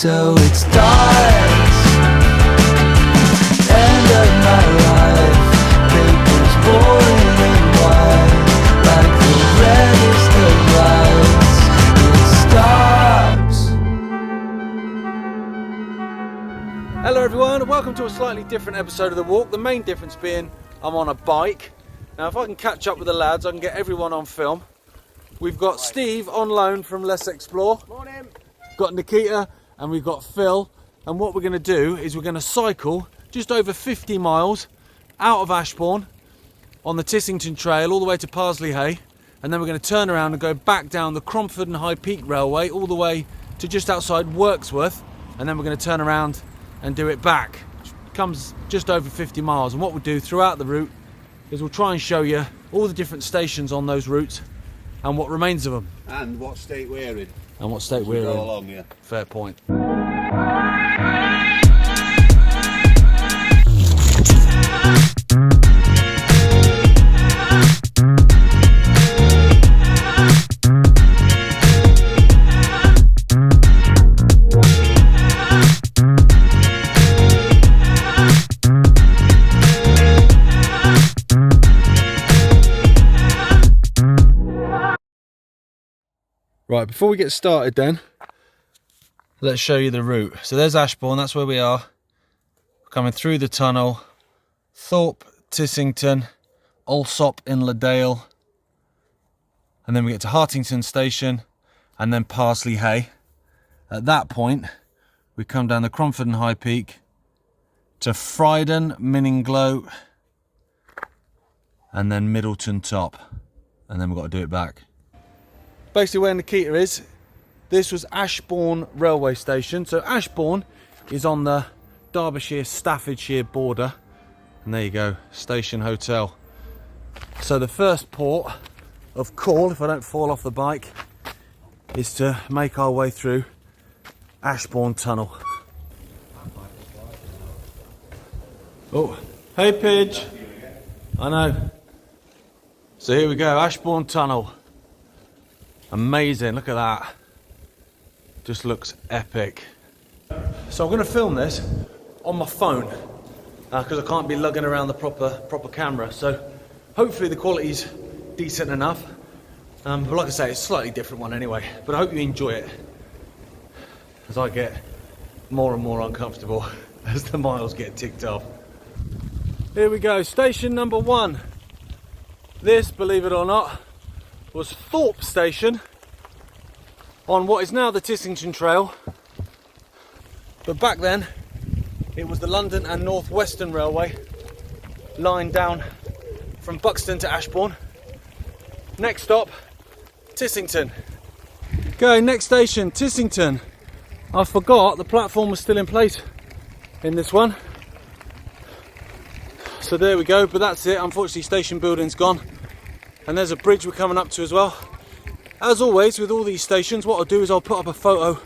So it starts, end of my life, papers pouring in white, like the reddest of lights, it stops. Hello everyone, welcome to a slightly different episode of The Walk. The main difference being I'm on a bike. Now if I can catch up with the lads, I can get everyone on film. We've got Steve on loan from Let's Explore. Morning. Got Nikita and we've got Phil. And what we're going to do is we're going to cycle just over 50 miles out of Ashbourne on the Tissington trail all the way to Parsley Hay. And then we're going to turn around and go back down the Cromford High Peak Railway all the way to just outside Wirksworth. And then we're going to turn around and do it back. Which comes just over 50 miles. And what we'll do throughout the route is we'll try and show you all the different stations on those routes and what remains of them. And what state we're in. And what state we're in. Go along, yeah. Fair point. Right, before we get started then, let's show you the route. So there's Ashbourne, that's where we are. Coming through the tunnel, Thorpe, Tissington, Allsop in Ladale, and then we get to Hartington Station, and then Parsley Hay. At that point, we come down the Cromford and High Peak to Frydon, Minninglow, and then Middleton top. And then we've got to do it back. Basically where Nikita is, this was Ashbourne railway station. So Ashbourne is on the Derbyshire, Staffordshire border. And there you go, station hotel. So the first port of call, if I don't fall off the bike, is to make our way through Ashbourne Tunnel. Oh, hey Pidge. I know. So here we go, Ashbourne Tunnel. Amazing, look at that. Just looks epic. So I'm going to film this on my phone because I can't be lugging around the proper camera. So hopefully the quality's decent enough. But like I say, it's a slightly different one anyway. But I hope you enjoy it as I get more and more uncomfortable as the miles get ticked off. Here we go, station number 1. This, believe it or not, was Thorpe Station on what is now the Tissington Trail, but back then it was the London and North Western Railway line down from Buxton to Ashbourne. Next stop, Tissington. Okay, next station, Tissington. I forgot the platform was still in place in this one, so there we go, but that's it. Unfortunately, station building's gone. And there's a bridge we're coming up to as well. As always with all these stations, what I'll do is I'll put up a photo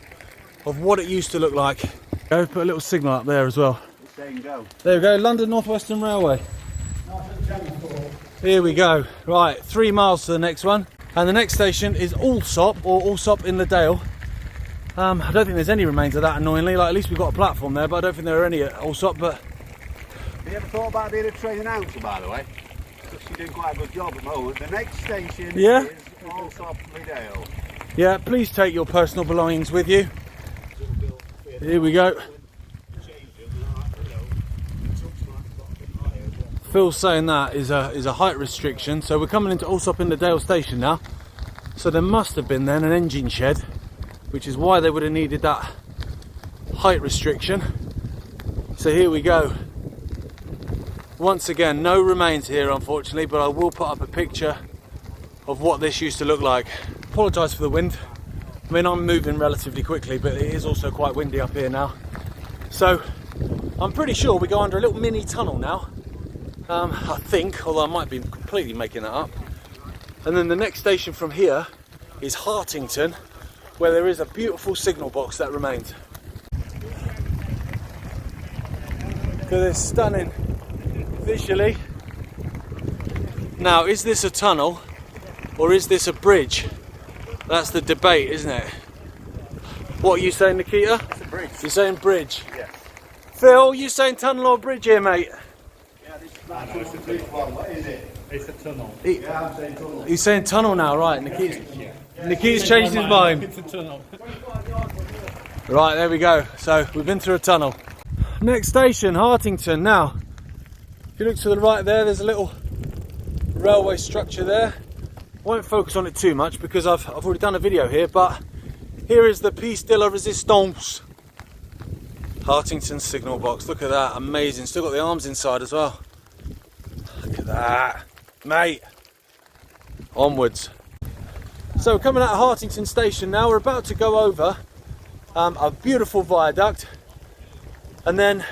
of what it used to look like. Go, put a little signal up there as well. There you go. There we go, London North Western Railway. Here we go. Right, 3 miles to the next one. And the next station is Allsop, or Allsop in Ladale. I don't think there's any remains of that, annoyingly. Like, at least we've got a platform there, but I don't think there are any at Allsop. But have you ever thought about being a train announcer, by the way? You're doing quite a good job at the moment. The next station is Allsop Ladale. Yeah, please take your personal belongings with you. Here we go. Phil's saying that is a height restriction, so we're coming into Allsop in Ladale station now. So there must have been then an engine shed, which is why they would have needed that height restriction. So here we go. Once again, no remains here unfortunately, but I will put up a picture of what this used to look like. Apologise for the wind. I mean, I'm moving relatively quickly, but it is also quite windy up here now. So I'm pretty sure we go under a little mini tunnel now. I think, although I might be completely making that up. And then the next station from here is Hartington, where there is a beautiful signal box that remains. Look at this, stunning visually. Now, is this a tunnel or is this a bridge? That's the debate, isn't it? What are you saying, Nikita? It's a bridge. You're saying bridge? Yes. Phil, you saying tunnel or bridge here, mate? Yeah, this is a big one. What is it? It's a tunnel. Yeah, I'm saying tunnel. He's saying tunnel now, right? Nikita's changed his mind. It's a tunnel. Right, there we go. So we've been through a tunnel. Next station, Hartington. Now, if you look to the right there, there's a little railway structure there. Won't focus on it too much because I've already done a video here, but here is the piece de la resistance. Hartington signal box. Look at that, amazing. Still got the arms inside as well. Look at that, mate. Onwards. So we're coming out of Hartington station now. We're about to go over a beautiful viaduct, and then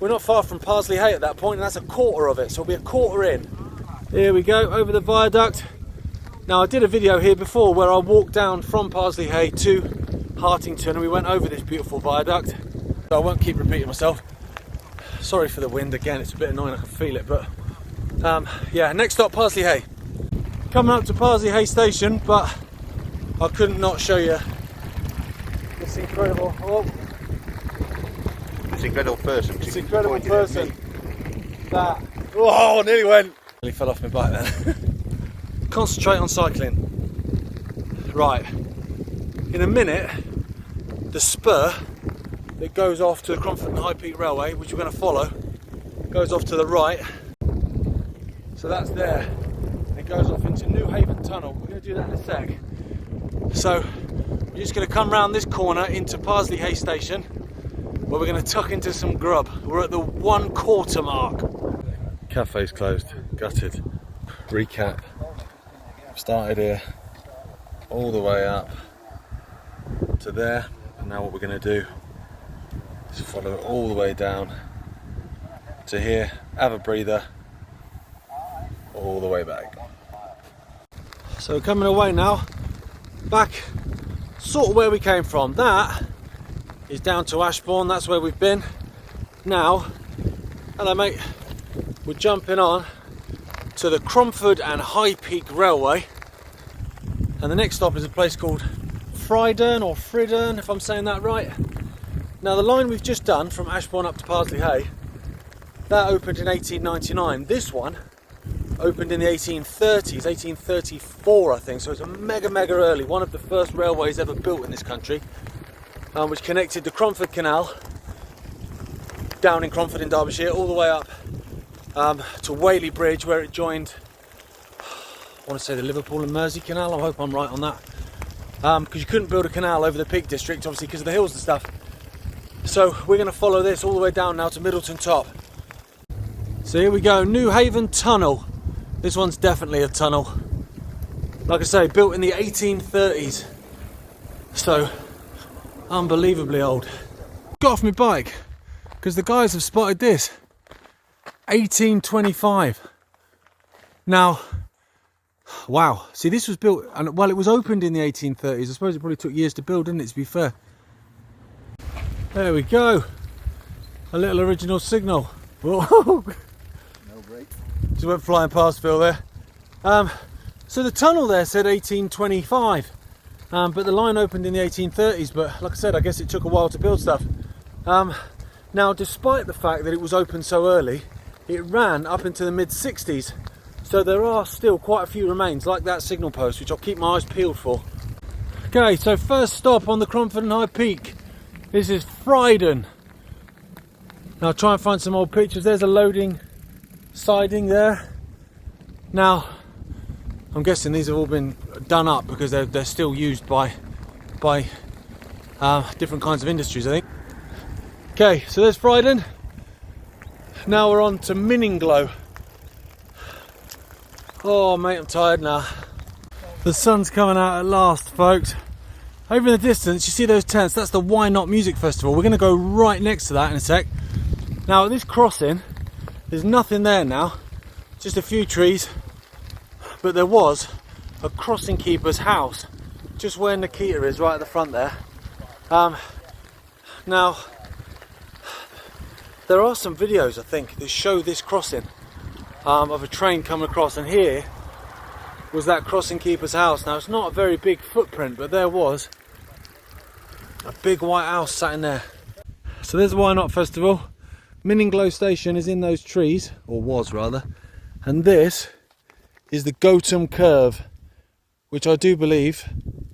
we're not far from Parsley Hay at that point, and that's a quarter of it, so we'll be a quarter in. Here we go, over the viaduct. Now I did a video here before where I walked down from Parsley Hay to Hartington and we went over this beautiful viaduct. So I won't keep repeating myself. Sorry for the wind again, it's a bit annoying, I can feel it, but yeah, next stop Parsley Hay. Coming up to Parsley Hay station, but I couldn't not show you this incredible, This incredible person. this incredible person. That, oh, nearly went. Nearly fell off my bike then. Concentrate on cycling. Right, in a minute, the spur that goes off to the Cromford High Peak Railway, which we're going to follow, goes off to the right. So that's there. It goes off into New Haven Tunnel. We're going to do that in a sec. So we're just going to come round this corner into Parsley Hay station, where we're going to tuck into some grub. We're at the 1/4 mark. Cafe's closed, gutted. Recap. Started here, all the way up to there, and now what we're going to do is follow it all the way down to here, have a breather, all the way back. So coming away now, back sort of where we came from. That is down to Ashbourne, that's where we've been. Now, hello mate, we're jumping on to the Cromford and High Peak Railway, and the next stop is a place called Frydern or Fridern, if I'm saying that right. Now the line we've just done from Ashbourne up to Parsley Hay, that opened in 1899. This one opened in the 1830s, 1834 I think, so it's a mega early, one of the first railways ever built in this country, which connected the Cromford Canal down in Cromford in Derbyshire all the way up to Whaley Bridge, where it joined, I want to say, the Liverpool and Mersey Canal. I hope I'm right on that, because you couldn't build a canal over the Peak District obviously because of the hills and stuff. So we're going to follow this all the way down now to Middleton top. So here we go, New Haven Tunnel. This one's definitely a tunnel, like I say, built in the 1830s, so unbelievably old. Got off my bike because the guys have spotted this. 1825. Now, wow. See, this was built, and well, it was opened in the 1830s. I suppose it probably took years to build, didn't it, to be fair. There we go. A little original signal. Whoa. No break. Just went flying past Phil there. So the tunnel there said 1825, but the line opened in the 1830s. But like I said, I guess it took a while to build stuff. Now, despite the fact that it was opened so early, it ran up into the mid-60s, so there are still quite a few remains, like that signal post, which I'll keep my eyes peeled for. Okay, so first stop on the Cromford and High Peak. This is Frydern. Now I'll try and find some old pictures. There's a loading siding there. Now, I'm guessing these have all been done up because they're still used by different kinds of industries, I think. Okay, so there's Frydern. Now we're on to Minninglow. Oh mate, I'm tired now. The sun's coming out at last, folks. Over in the distance, you see those tents? That's the Why Not Music Festival. We're going to go right next to that in a sec. Now at this crossing, there's nothing there now, just a few trees. But there was a crossing keeper's house, just where Nikita is, right at the front there. Now, there are some videos, I think, that show this crossing of a train coming across, and here was that crossing keeper's house. Now, it's not a very big footprint, but there was. A big white house sat in there. So there's the Why Not Festival. Minninglow Station is in those trees, or was rather, and this is the Gotham Curve, which I do believe,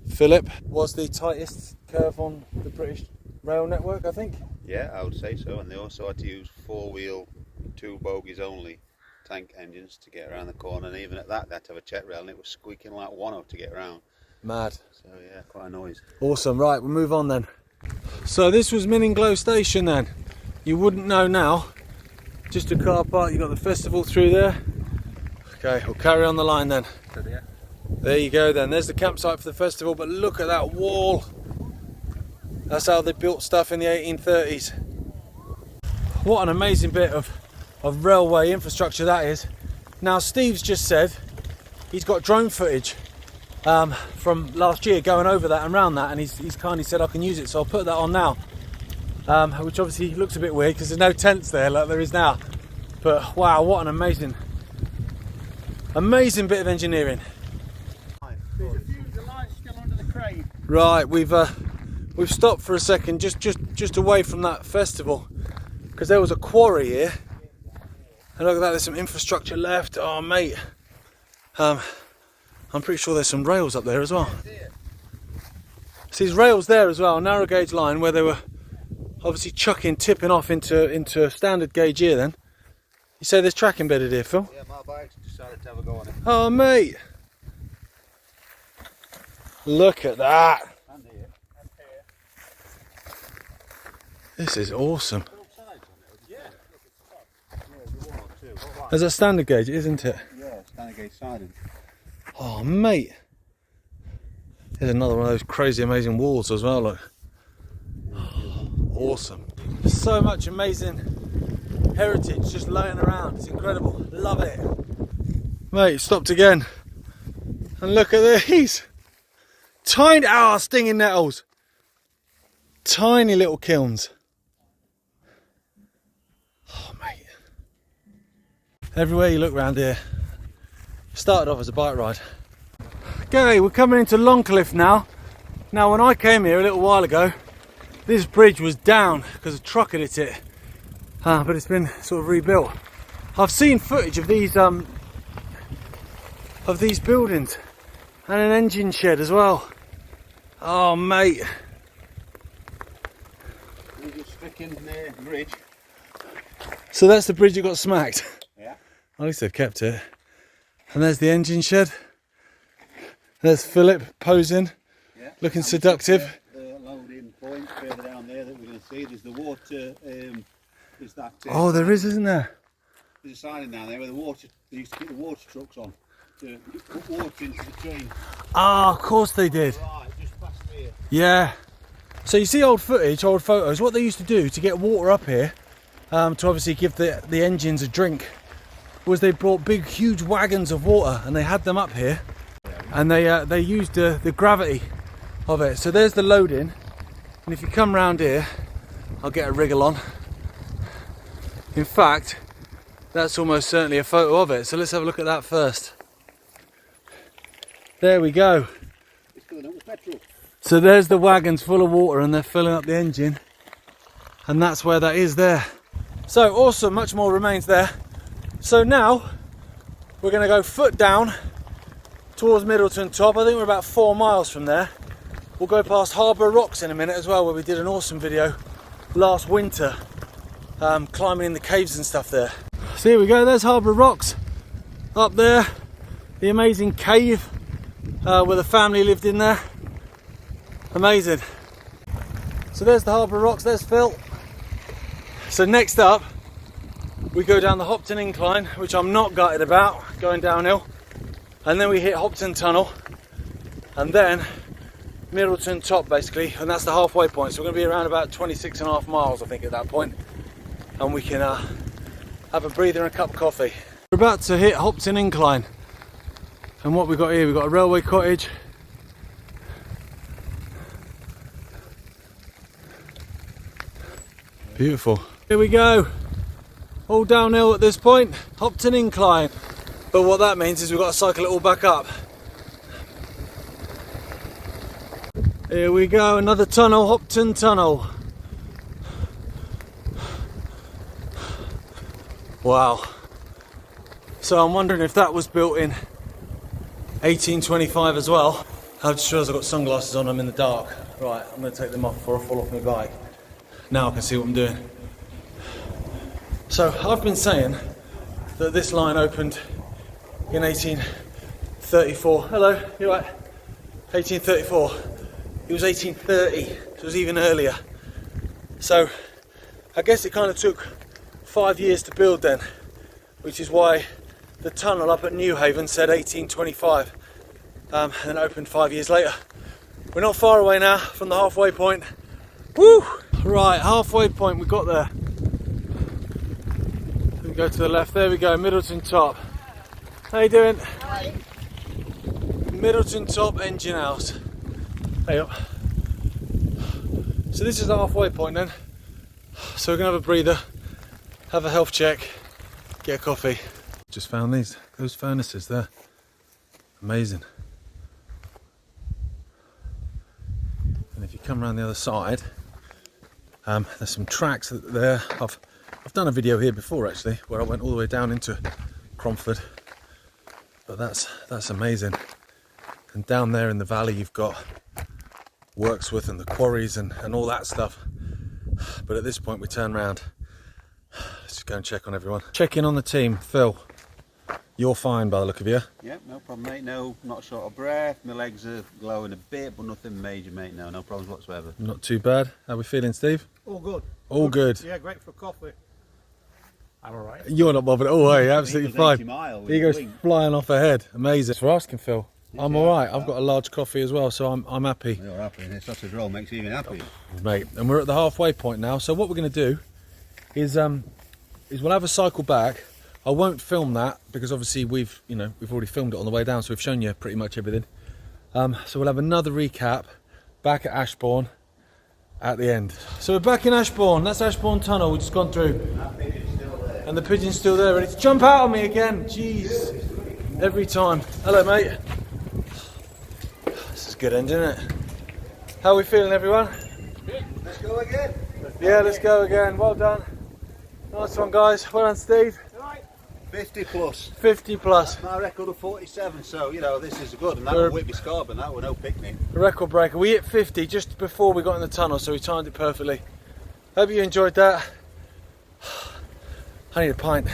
Philip, was the tightest curve on the British rail network, I think. Yeah, I would say so, and they also had to use 4-wheel, 2 bogies only tank engines to get around the corner, and even at that they had to have a check rail and it was squeaking like one to get around. Mad. So yeah, quite a noise. Awesome, right, we'll move on then. So this was Minninglow Station then. You wouldn't know now, just a car park, you got the festival through there. Okay, we'll carry on the line then. There you go then, there's the campsite for the festival, but look at that wall. That's how they built stuff in the 1830s. What an amazing bit of railway infrastructure that is. Now Steve's just said he's got drone footage from last year going over that and around that, and he's kindly said I can use it, so I'll put that on now. Which obviously looks a bit weird because there's no tents there like there is now. But wow, what an amazing bit of engineering. There's a few of the lines still under the crane. Right, we've stopped for a second just away from that festival because there was a quarry here. And look at that, there's some infrastructure left. Oh mate, I'm pretty sure there's some rails up there as well. See, there's rails there as well, narrow gauge line where they were obviously tipping off into a standard gauge here then. You say there's track embedded here, Phil? Yeah, my bike's decided to have a go on it. Oh mate, look at that. And here. This is awesome. Yeah. There's one or two. There's a standard gauge, isn't it? Yeah, standard gauge siding. Oh mate, there's another one of those crazy amazing walls as well, look. Awesome. So much amazing heritage just laying around. It's incredible. Love it. Mate, stopped again. And look at these. Tiny, stinging nettles. Tiny little kilns. Oh mate. Everywhere you look around here, started off as a bike ride. Okay, we're coming into Longcliffe now. Now when I came here a little while ago, this bridge was down because a truck had hit it, but it's been sort of rebuilt. I've seen footage of these buildings and an engine shed as well. Oh mate, You just stick in the bridge. so that's the bridge that got smacked. Yeah. At least they've kept it. And there's the engine shed. There's Philip posing, Yeah. looking seductive. The loading point further down there that we're going to see. There's the water. Is that? Oh, there is, isn't there? There's a sign down there where the water. They used to get the water trucks on to put water into the train. Ah, of course they did. Right, just past here. Yeah. So you see old footage, old photos, what they used to do to get water up here, to obviously give the engines a drink, was they brought big, huge wagons of water and they had them up here, and they used the gravity of it. So there's the loading, and if you come round here, I'll get a wriggle on. In fact, that's almost certainly a photo of it. So let's have a look at that first. There we go. It's filling up with petrol. So there's the wagons full of water and they're filling up the engine, and that's where that is there. So awesome, much more remains there. So now we're going to go foot down towards Middleton top. I think we're about 4 miles from there. We'll go past Harbour Rocks in a minute as well, where we did an awesome video last winter, climbing in the caves and stuff there. So here we go, there's Harbour Rocks up there, the amazing cave where the family lived in there. Amazing. So there's the Harbour Rocks, there's Phil. So next up we go down the Hopton incline, which I'm not gutted about, going downhill, and then we hit Hopton Tunnel, and then Middleton top basically, and that's the halfway point. So we're going to be around about 26.5 miles I think at that point, and we can have a breather and a cup of coffee. We're about to hit Hopton incline, and what we've got here, we've got a railway cottage. Beautiful. Here we go. All downhill at this point, Hopton incline. But what that means is we've got to cycle it all back up. Here Here we go, another tunnel, Hopton Tunnel. Wow. So I'm wondering if that was built in 1825 as well. I've just realised I've got sunglasses on, I'm in the dark. Right, I'm going to take them off before I fall off my bike. Now I can see what I'm doing. So I've been saying that this line opened in 1834. Hello, you right? 1834. It was 1830, so it was even earlier. So I guess it kind of took 5 years to build then, which is why the tunnel up at Newhaven said 1825 and then opened 5 years later. We're not far away now from the halfway point. Woo! Right, halfway point, we got there. We go to the left, there we go, Middleton Top. How you doing? Hi. Middleton Top Engine House. Ayup. So this is the halfway point then. So we're gonna have a breather, have a health check, get a coffee. Just found those furnaces there. Amazing. And if you come around the other side, there's some tracks there. I've done a video here before actually, where I went all the way down into Cromford. But that's amazing. And down there in the valley you've got Wirksworth and the quarries and all that stuff. But at this point we turn around. Let's just go and check on everyone. Check in on the team. Phil, you're fine by the look of you. Yeah, no problem, mate. No, not short of breath. My legs are glowing a bit, but nothing major, mate. No problems whatsoever. Not too bad. How are we feeling, Steve? All good. All good. Yeah, great for coffee. I'm alright. You're not bothered at all, are you? Absolutely fine. Miles, He goes flying off ahead. Amazing. Thanks for asking, Phil. I'm yeah, alright. I've got a large coffee as well, so I'm happy. You're happy, and this sausage roll makes you even happy. Mate, and we're at the halfway point now, so what we're going to do is we'll have a cycle back. I won't film that because obviously we've already filmed it on the way down, so we've shown you pretty much everything. So we'll have another recap back at Ashbourne at the end. So we're back in Ashbourne. That's Ashbourne Tunnel we've just gone through. That pigeon's still there. And the pigeon's still there, ready to jump out on me again. Jeez, every time. Hello, mate. This is good end, isn't it? How are we feeling, everyone? Let's go again. Yeah, let's go again. Well done. Nice one, guys. Well done, Steve. 50 plus. 50 plus. My record of 47, so this is good. And that was Whitby Scarb, and that was no picnic. Record breaker. We hit 50 just before we got in the tunnel, so we timed it perfectly. Hope you enjoyed that. I need a pint.